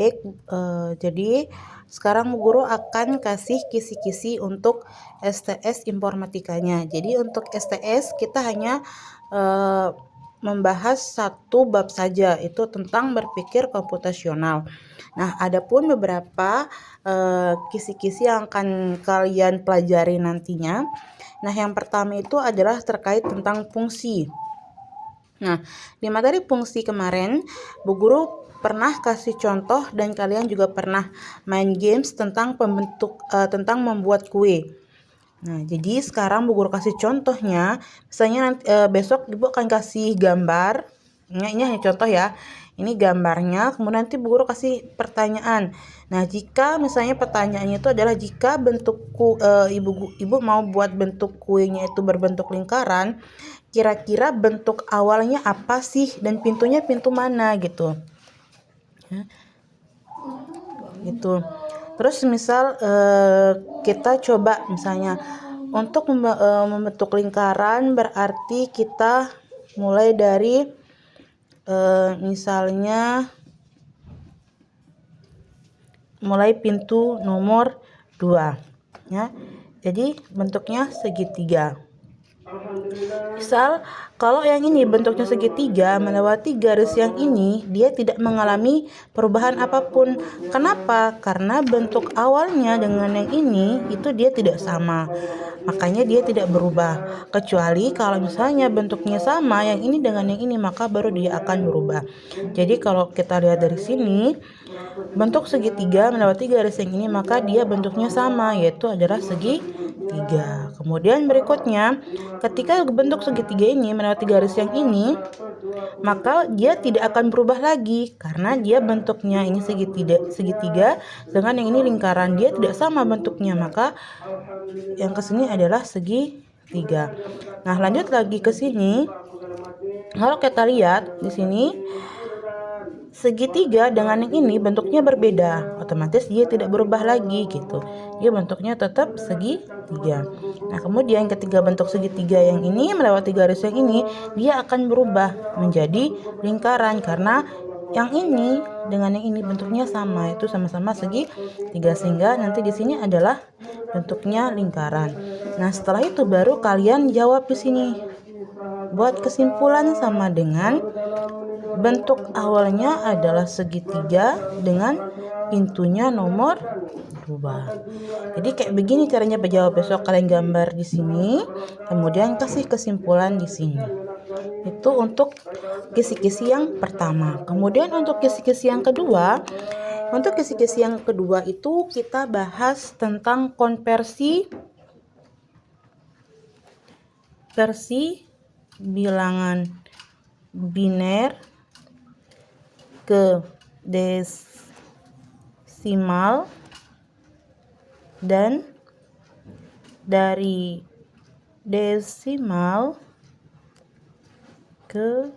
Baik, jadi sekarang Bu Guru akan kasih kisi-kisi untuk STS informatikanya. Jadi untuk STS kita hanya membahas satu bab saja, itu tentang berpikir komputasional. Nah, adapun beberapa kisi-kisi yang akan kalian pelajari nantinya. Nah, yang pertama itu adalah terkait tentang fungsi. Nah, di materi fungsi kemarin, Bu Guru pernah kasih contoh dan kalian juga pernah main games tentang tentang membuat kue. Nah, jadi sekarang Bu Guru kasih contohnya. Misalnya nanti, besok Ibu akan kasih gambar. Ini hanya contoh ya. Ini gambarnya, kemudian nanti Bu Guru kasih pertanyaan. Nah, jika misalnya pertanyaannya itu adalah jika Ibu mau buat bentuk kuenya itu berbentuk lingkaran, kira-kira bentuk awalnya apa sih dan pintunya pintu mana gitu. Gitu. Terus misal kita coba misalnya untuk membentuk lingkaran, berarti kita mulai dari misalnya mulai pintu nomor 2 ya. Jadi bentuknya segitiga. Misal kalau yang ini bentuknya segitiga melewati garis yang ini, dia tidak mengalami perubahan apapun. Kenapa? Karena bentuk awalnya dengan yang ini itu dia tidak sama. Makanya dia tidak berubah. Kecuali kalau misalnya bentuknya sama yang ini dengan yang ini, maka baru dia akan berubah. Jadi kalau kita lihat dari sini, bentuk segitiga melewati garis yang ini, maka dia bentuknya sama, yaitu adalah segitiga. Kemudian berikutnya, ketika bentuk segitiga ini melewati garis yang ini, maka dia tidak akan berubah lagi karena dia bentuknya ini segitiga dengan yang ini lingkaran, dia tidak sama bentuknya, maka yang kesini adalah segitiga. Nah, lanjut lagi ke sini. Kalau kita lihat di sini, segitiga dengan yang ini bentuknya berbeda, otomatis dia tidak berubah lagi gitu. Dia bentuknya tetap segitiga. Nah, kemudian ketika bentuk segitiga yang ini melewati garis yang ini, dia akan berubah menjadi lingkaran karena yang ini dengan yang ini bentuknya sama, itu sama-sama segitiga, sehingga nanti di sini adalah bentuknya lingkaran. Nah, setelah itu baru kalian jawab di sini. Buat kesimpulan sama dengan bentuk awalnya adalah segitiga dengan pintunya nomor 2. Jadi kayak begini caranya menjawab. Besok kalian gambar di sini, kemudian kasih kesimpulan di sini. Itu untuk kisi-kisi yang pertama. Kemudian untuk kisi-kisi yang kedua, itu kita bahas tentang konversi bilangan biner ke desimal dan dari desimal ke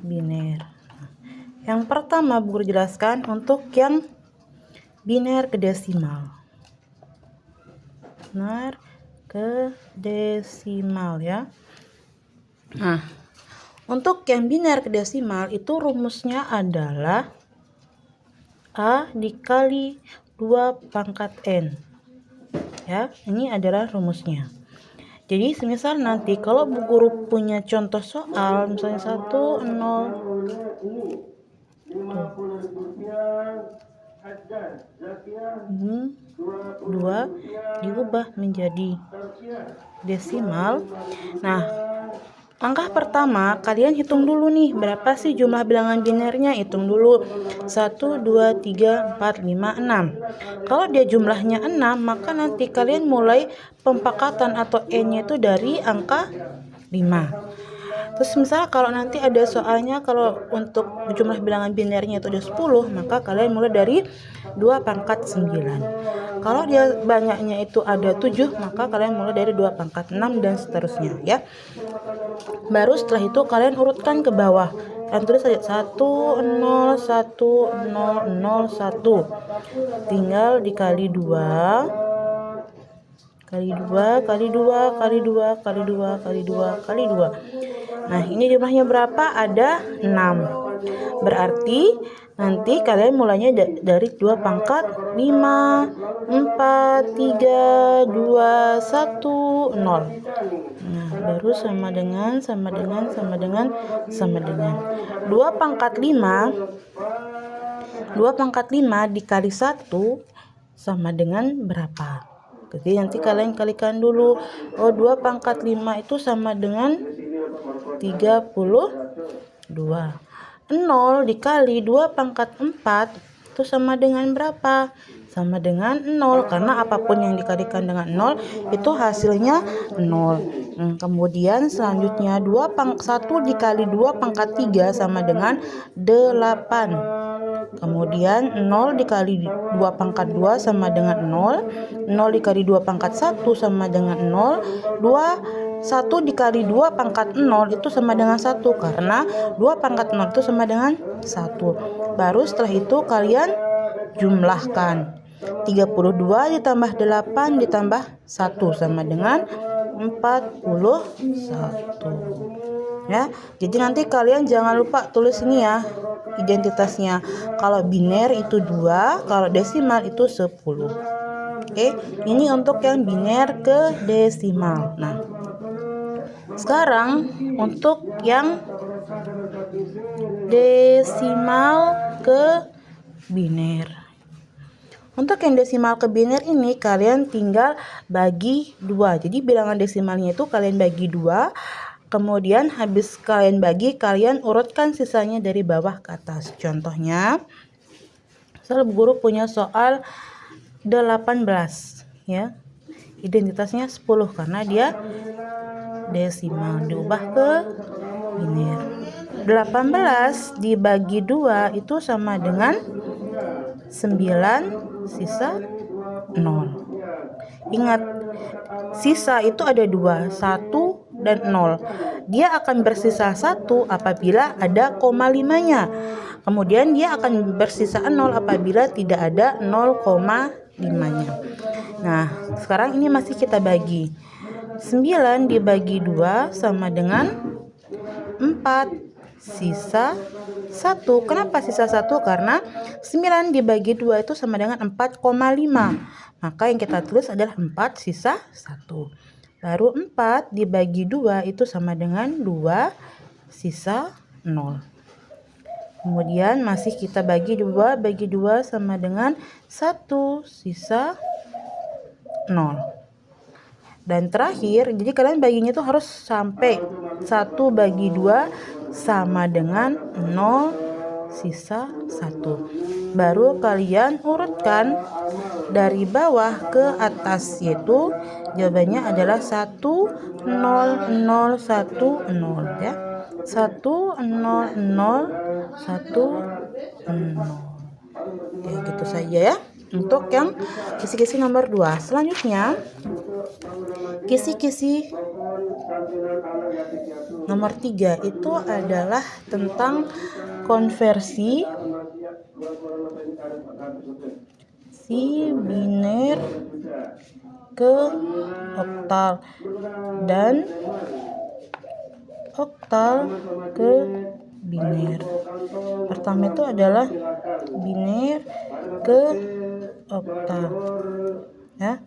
biner. Yang pertama Bu Guru jelaskan untuk yang biner ke desimal. Biner ke desimal ya. Nah, untuk yang biner ke desimal itu rumusnya adalah A dikali 2 pangkat N. Ya, ini adalah rumusnya. Jadi semisal nanti kalau Bu Guru punya contoh soal misalnya 1, 2 diubah menjadi desimal. Nah, langkah pertama kalian hitung dulu nih, berapa sih jumlah bilangan binernya? Hitung dulu. 1, 2, 3, 4, 5, 6. Kalau dia jumlahnya 6, maka nanti kalian mulai pempakatan atau N-nya itu dari angka 5. Terus misalnya kalau nanti ada soalnya kalau untuk jumlah bilangan binernya itu ada 10, maka kalian mulai dari 2 pangkat 9. Kalau dia banyaknya itu ada 7, maka kalian mulai dari 2 pangkat 6 dan seterusnya ya. Baru setelah itu kalian urutkan ke bawah. Kalian tulis saja 1, 0, 1, 0, 0, 1. Tinggal dikali 2. Kali 2, kali 2, kali 2, kali 2, kali 2, kali 2. Nah, ini jumlahnya berapa? Ada 6. Berarti Nanti kalian mulainya dari 2 pangkat 5, 4, 3, 2, 1, 0. Nah, baru sama dengan 2 pangkat 5 dikali 1 sama dengan berapa? Jadi nanti kalian kalikan dulu. 2 pangkat 5 itu sama dengan 32. 0 dikali 2 pangkat 4 itu sama dengan berapa? Sama dengan 0, karena apapun yang dikalikan dengan 0 itu hasilnya 0. Kemudian selanjutnya 1 dikali 2 pangkat 3 sama dengan 8. Kemudian 0 dikali 2 pangkat 2 sama dengan 0. 0 dikali 2 pangkat 1 sama dengan 0. 1 dikali 2 pangkat 0 itu sama dengan 1, karena 2 pangkat 0 itu sama dengan 1. Baru setelah itu kalian jumlahkan. 32 ditambah 8 ditambah 1 sama dengan 41. Ya, jadi nanti kalian jangan lupa tulis ini ya, identitasnya. Kalau biner itu 2, kalau desimal itu 10. Oke, ini untuk yang biner ke desimal. Nah, sekarang untuk yang desimal ke biner. Untuk yang desimal ke biner ini kalian tinggal bagi 2. Jadi bilangan desimalnya itu kalian bagi 2. Kemudian habis kalian bagi, kalian urutkan sisanya dari bawah ke atas. Contohnya, misal guru punya soal 18 ya. Identitasnya 10 karena dia desimal, diubah ke biner. 18 dibagi 2 itu sama dengan 9 sisa 0. Ingat, sisa itu ada 2, 1 dan 0. Dia akan bersisa 1 apabila ada koma 5-nya. Kemudian dia akan bersisa 0 apabila tidak ada 0,5-nya. Nah, sekarang ini masih kita bagi. 9 dibagi 2 sama dengan 4 sisa 1. Kenapa sisa 1? Karena 9 dibagi 2 itu sama dengan 4,5. Maka yang kita tulis adalah 4 sisa 1. Baru 4 dibagi 2 itu sama dengan 2 sisa 0. Kemudian masih kita bagi 2 sama dengan 1 sisa 0. Dan terakhir, jadi kalian baginya itu harus sampai 1 bagi 2 sama dengan 0 sisa 1. Baru kalian urutkan dari bawah ke atas, yaitu jawabannya adalah 1 0 0 1 0 ya. 1 0 0 1 0. Oke, gitu saja ya untuk yang kisi-kisi nomor 2. Selanjutnya kisi-kisi nomor 3 itu adalah tentang konversi si biner ke oktal dan oktal ke biner. Pertama itu adalah biner ke oktal ya.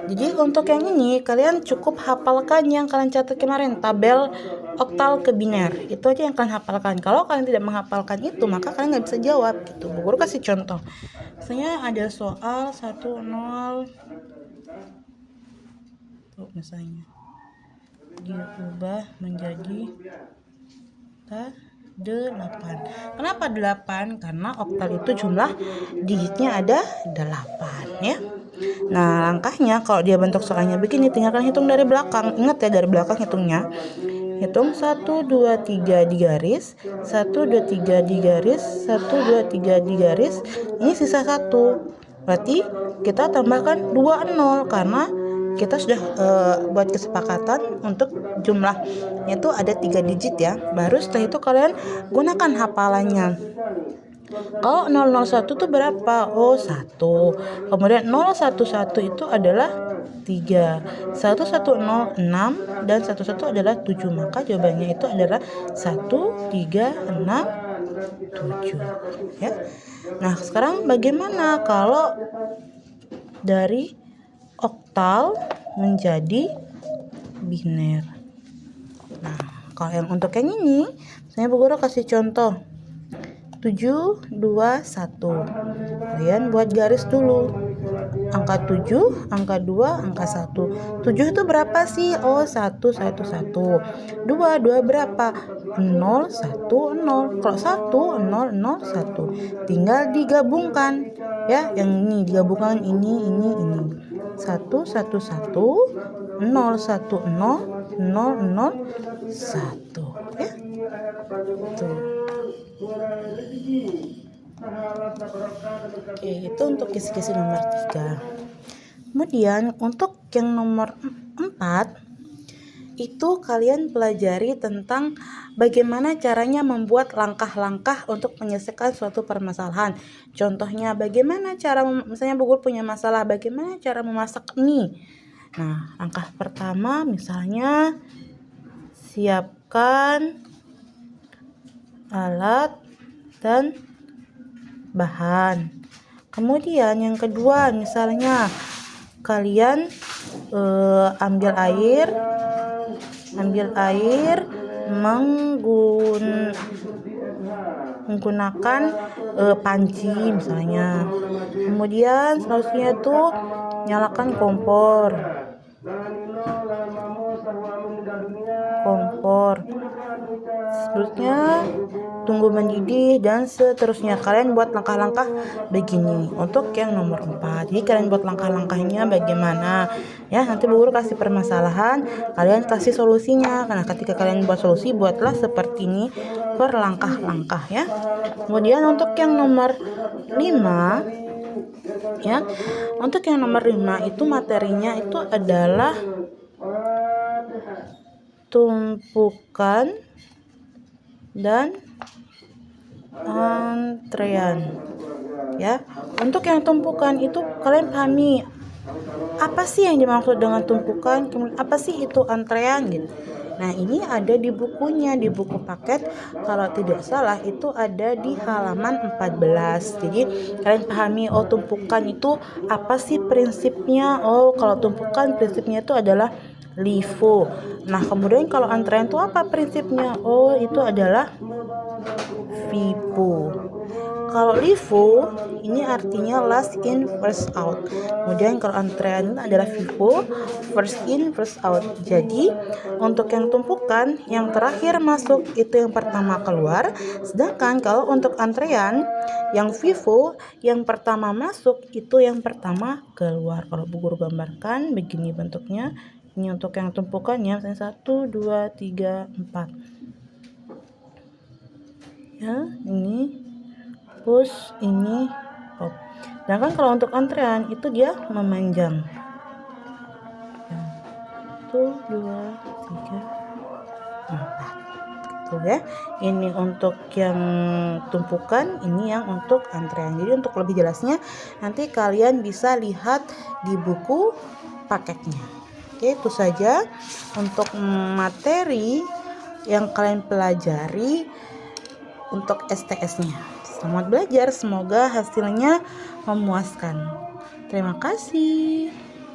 Jadi untuk yang ini kalian cukup hafalkan yang kalian catat kemarin, tabel oktal ke biner. Itu aja yang kalian hafalkan. Kalau kalian tidak menghafalkan itu, maka kalian nggak bisa jawab gitu. Bu Guru kasih contoh. Misalnya ada soal 10 tuh, misalnya diubah menjadi 8. Kenapa 8? Karena oktal itu jumlah digitnya ada 8 ya. Nah, langkahnya kalau dia bentuk soalnya begini, tinggalkan hitung dari belakang. Ingat ya, dari belakang hitungnya. Hitung 1 2 3 digaris, 1 2 3 digaris, 1 2 3 digaris. Ini sisa 1. Berarti kita tambahkan 2 0 karena kita sudah buat kesepakatan untuk jumlahnya itu ada 3 digit ya. Baru setelah itu kalian gunakan hafalannya. Kalau 001 itu berapa? 1. Kemudian 011 itu adalah 3. 110 6 dan 11 adalah 7. Maka jawabannya itu adalah 1 3 6 7 ya. Nah, sekarang bagaimana kalau dari oktal menjadi biner? Nah, kalau yang untuk yang ini, saya Bu Guru kasih contoh 7, 2, 1. Kalian buat garis dulu. Angka 7, angka 2, angka 1. 7 itu berapa sih? Oh, 1, 1, 1. 2, 2 berapa? 0, 1, 0. Kalau 1, 0, 0, 1. Tinggal digabungkan. Ya, yang ini digabungkan ini. 1, 1, 1. 0, 1, 0. 0, 0, 1. Ya. Tuh. Oke, itu untuk kisi-kisi nomor 3. Kemudian untuk yang nomor 4 itu kalian pelajari tentang bagaimana caranya membuat langkah-langkah untuk menyelesaikan suatu permasalahan. Contohnya bagaimana cara misalnya Bu Guru punya masalah, bagaimana cara memasak mie. Nah, langkah pertama misalnya siapkan alat dan bahan. Kemudian yang kedua misalnya kalian ambil air menggunakan panci misalnya. Kemudian selanjutnya tuh nyalakan kompor. Seterusnya tunggu mendidih dan seterusnya. Kalian buat langkah-langkah begini untuk yang nomor 4. Jadi kalian buat langkah-langkahnya bagaimana ya, nanti Bu Guru kasih permasalahan, kalian kasih solusinya. Karena ketika kalian buat solusi, buatlah seperti ini per langkah-langkah ya. Kemudian untuk yang nomor 5 ya, untuk yang nomor 5 itu materinya itu adalah tumpukan dan antrean ya. Untuk yang tumpukan itu kalian pahami apa sih yang dimaksud dengan tumpukan, kemudian apa sih itu antrean gitu. Nah, ini ada di bukunya, di buku paket kalau tidak salah itu ada di halaman 14. Jadi kalian pahami, oh tumpukan itu apa sih prinsipnya. Oh, kalau tumpukan prinsipnya itu adalah LIFO. Nah, kemudian kalau antrean itu apa prinsipnya? Oh, itu adalah FIFO. Kalau LIFO ini artinya last in first out. Kemudian kalau antrean adalah FIFO, first in first out. Jadi untuk yang tumpukan yang terakhir masuk itu yang pertama keluar. Sedangkan kalau untuk antrean yang FIFO yang pertama masuk itu yang pertama keluar. Kalau Bu Guru gambarkan begini bentuknya. Ini untuk yang tumpukannya misalnya 1, 2, 3, 4. Ya, ini push, ini pop. Sedangkan kalau untuk antrean itu dia memanjang. 1, 2, 3, 4. Tuh ya. Ini untuk yang tumpukan, ini yang untuk antrean. Jadi untuk lebih jelasnya nanti kalian bisa lihat di buku paketnya. Oke, itu saja untuk materi yang kalian pelajari untuk STS-nya. Selamat belajar, semoga hasilnya memuaskan. Terima kasih.